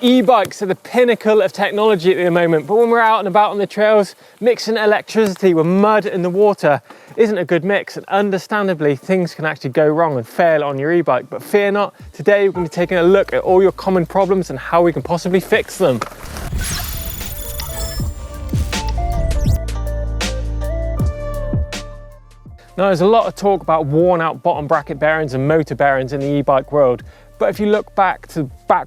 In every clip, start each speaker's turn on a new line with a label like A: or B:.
A: E-bikes are the pinnacle of technology at the moment, but when we're out and about on the trails, mixing electricity with mud in the water isn't a good mix, and understandably things can actually go wrong and fail on your e-bike. But fear not, today we're going to be taking a look at all your common problems and how we can possibly fix them. Now, there's a lot of talk about worn out bottom bracket bearings and motor bearings in the e-bike world. But if you look back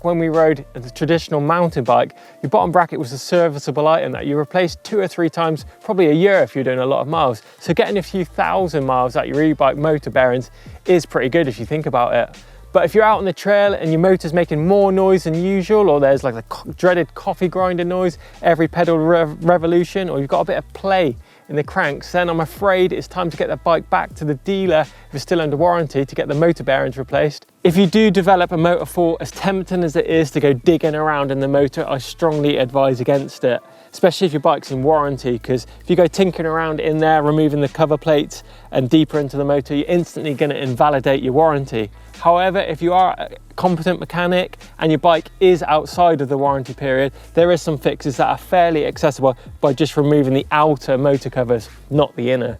A: when we rode the traditional mountain bike, your bottom bracket was a serviceable item that you replaced 2 or 3 times, probably a year if you're doing a lot of miles. So getting a few thousand miles out your e-bike motor bearings is pretty good if you think about it. But if you're out on the trail and your motor's making more noise than usual, or there's like the dreaded coffee grinder noise every pedal revolution, or you've got a bit of play in the cranks, then I'm afraid it's time to get the bike back to the dealer if it's still under warranty to get the motor bearings replaced. If you do develop a motor fault, as tempting as it is to go digging around in the motor, I strongly advise against it, especially if your bike's in warranty, because if you go tinkering around in there, removing the cover plates and deeper into the motor, you're instantly going to invalidate your warranty. However, if you are a competent mechanic and your bike is outside of the warranty period, there is some fixes that are fairly accessible by just removing the outer motor covers, not the inner.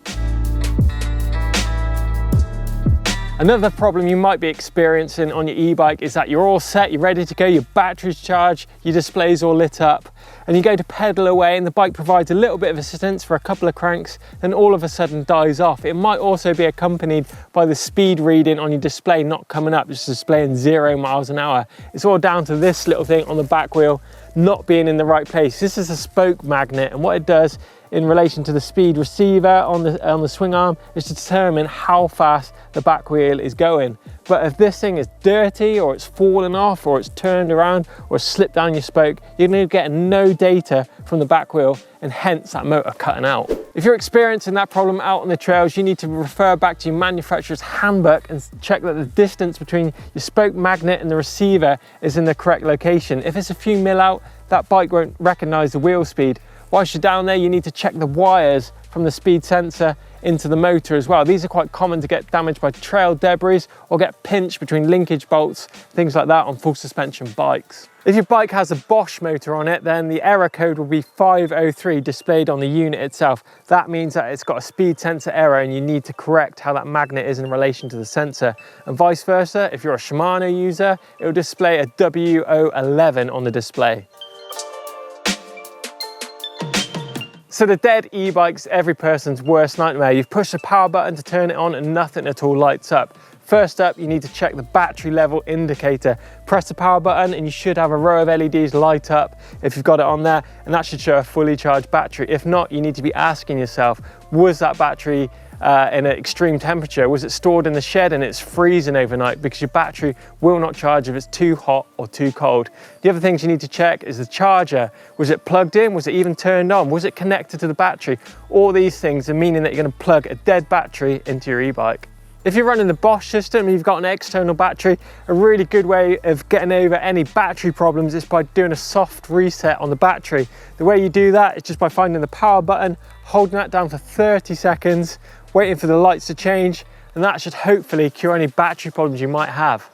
A: Another problem you might be experiencing on your e-bike is that you're all set, you're ready to go, your battery's charged, your display's all lit up, and you go to pedal away and the bike provides a little bit of assistance for a couple of cranks, then all of a sudden dies off. It might also be accompanied by the speed reading on your display not coming up, just displaying 0 miles an hour. It's all down to this little thing on the back wheel not being in the right place. This is a spoke magnet, and what it does in relation to the speed receiver on the swing arm is to determine how fast the back wheel is going. But if this thing is dirty, or it's fallen off, or it's turned around, or slipped down your spoke, you're going to get no data from the back wheel, and hence that motor cutting out. If you're experiencing that problem out on the trails, you need to refer back to your manufacturer's handbook and check that the distance between your spoke magnet and the receiver is in the correct location. If it's a few mil out, that bike won't recognize the wheel speed. Whilst you're down there, you need to check the wires from the speed sensor into the motor as well. These are quite common to get damaged by trail debris or get pinched between linkage bolts, things like that on full suspension bikes. If your bike has a Bosch motor on it, then the error code will be 503 displayed on the unit itself. That means that it's got a speed sensor error and you need to correct how that magnet is in relation to the sensor. And vice versa, if you're a Shimano user, it will display a W011 on the display. So the dead e-bike's every person's worst nightmare. You've pushed the power button to turn it on and nothing at all lights up. First up, you need to check the battery level indicator. Press the power button and you should have a row of LEDs light up if you've got it on there, and that should show a fully charged battery. If not, you need to be asking yourself, was that battery in an extreme temperature? Was it stored in the shed and it's freezing overnight? Because your battery will not charge if it's too hot or too cold. The other things you need to check is the charger. Was it plugged in? Was it even turned on? Was it connected to the battery? All these things are meaning that you're going to plug a dead battery into your e-bike. If you're running the Bosch system and you've got an external battery, a really good way of getting over any battery problems is by doing a soft reset on the battery. The way you do that is just by finding the power button, holding that down for 30 seconds, waiting for the lights to change, and that should hopefully cure any battery problems you might have.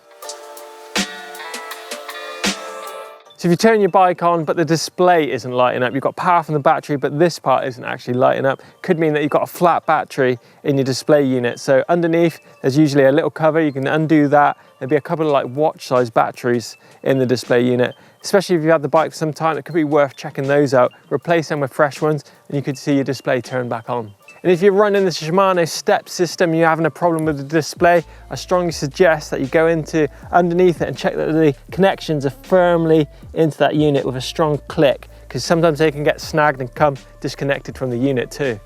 A: So if you turn your bike on but the display isn't lighting up, you've got power from the battery but this part isn't actually lighting up, could mean that you've got a flat battery in your display unit. So underneath there's usually a little cover, you can undo that. There'll be a couple of like watch size batteries in the display unit. Especially if you've had the bike for some time, it could be worth checking those out. Replace them with fresh ones and you could see your display turn back on. And if you're running the Shimano step system, you're having a problem with the display, I strongly suggest that you go into underneath it and check that the connections are firmly into that unit with a strong click, because sometimes they can get snagged and come disconnected from the unit too.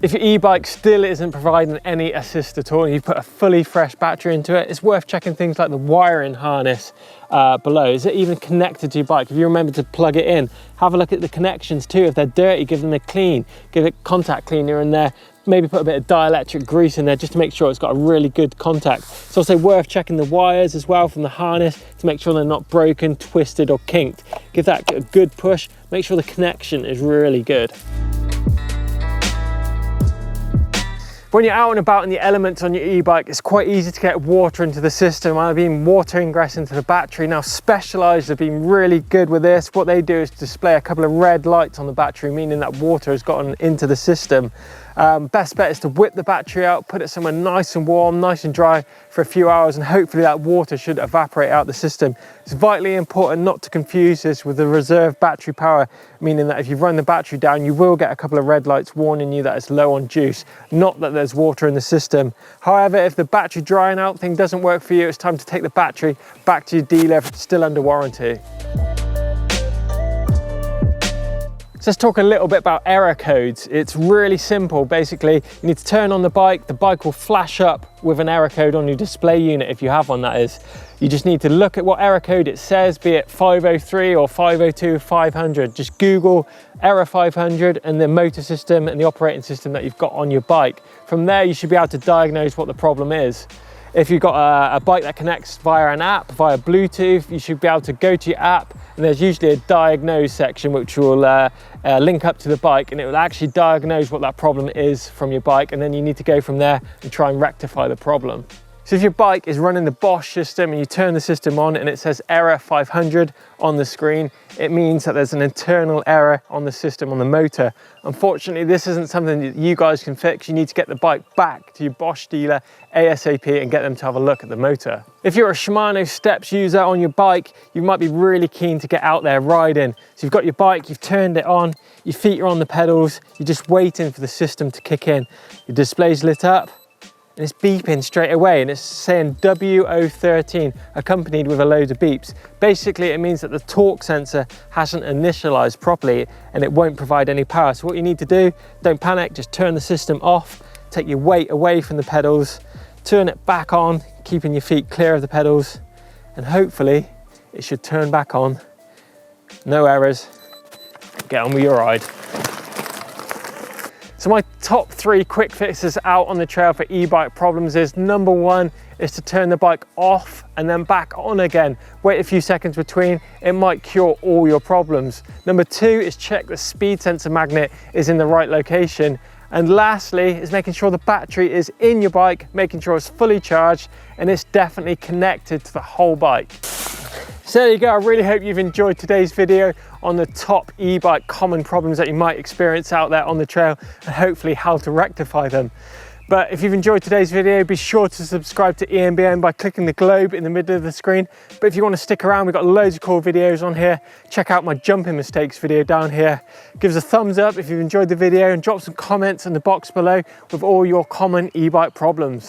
A: If your e-bike still isn't providing any assist at all and you've put a fully fresh battery into it, it's worth checking things like the wiring harness below. Is it even connected to your bike? If you remember to plug it in, have a look at the connections too. If they're dirty, give them a clean. Give it contact cleaner in there. Maybe put a bit of dielectric grease in there just to make sure it's got a really good contact. It's also worth checking the wires as well from the harness to make sure they're not broken, twisted or kinked. Give that a good push. Make sure the connection is really good. When you're out and about in the elements on your e-bike, it's quite easy to get water into the system. I've been water ingress into the battery. Now Specialized have been really good with this. What they do is display a couple of red lights on the battery, meaning that water has gotten into the system. Best bet is to whip the battery out, put it somewhere nice and warm, nice and dry for a few hours, and hopefully that water should evaporate out the system. It's vitally important not to confuse this with the reserve battery power, meaning that if you run the battery down, you will get a couple of red lights warning you that it's low on juice, not that there's water in the system. However, if the battery drying out thing doesn't work for you, it's time to take the battery back to your dealer if it's still under warranty. So let's talk a little bit about error codes. It's really simple. Basically, you need to turn on the bike will flash up with an error code on your display unit, if you have one, that is. You just need to look at what error code it says, be it 503 or 502, 500. Just Google error 500 and the motor system and the operating system that you've got on your bike. From there, you should be able to diagnose what the problem is. If you've got a bike that connects via an app, via Bluetooth, you should be able to go to your app, and there's usually a diagnose section which will link up to the bike, and it will actually diagnose what that problem is from your bike, and then you need to go from there and try and rectify the problem. So if your bike is running the Bosch system and you turn the system on and it says error 500 on the screen, it means that there's an internal error on the system, on the motor. Unfortunately, this isn't something that you guys can fix. You need to get the bike back to your Bosch dealer ASAP and get them to have a look at the motor. If you're a Shimano Steps user on your bike, you might be really keen to get out there riding. So you've got your bike, you've turned it on, your feet are on the pedals, you're just waiting for the system to kick in. Your display's lit up, and it's beeping straight away, and it's saying WO13 accompanied with a load of beeps. Basically, it means that the torque sensor hasn't initialized properly and it won't provide any power. So what you need to do, don't panic, just turn the system off, take your weight away from the pedals, turn it back on, keeping your feet clear of the pedals, and hopefully it should turn back on. No errors. Get on with your ride. So my top 3 quick fixes out on the trail for e-bike problems is, number 1 is to turn the bike off and then back on again. Wait a few seconds between, it might cure all your problems. Number 2 is check the speed sensor magnet is in the right location. And lastly is making sure the battery is in your bike, making sure it's fully charged and it's definitely connected to the whole bike. So there you go, I really hope you've enjoyed today's video on the top e-bike common problems that you might experience out there on the trail, and hopefully how to rectify them. But if you've enjoyed today's video, be sure to subscribe to EMBN by clicking the globe in the middle of the screen. But if you want to stick around, we've got loads of cool videos on here. Check out my jumping mistakes video down here. Give us a thumbs up if you've enjoyed the video, and drop some comments in the box below with all your common e-bike problems.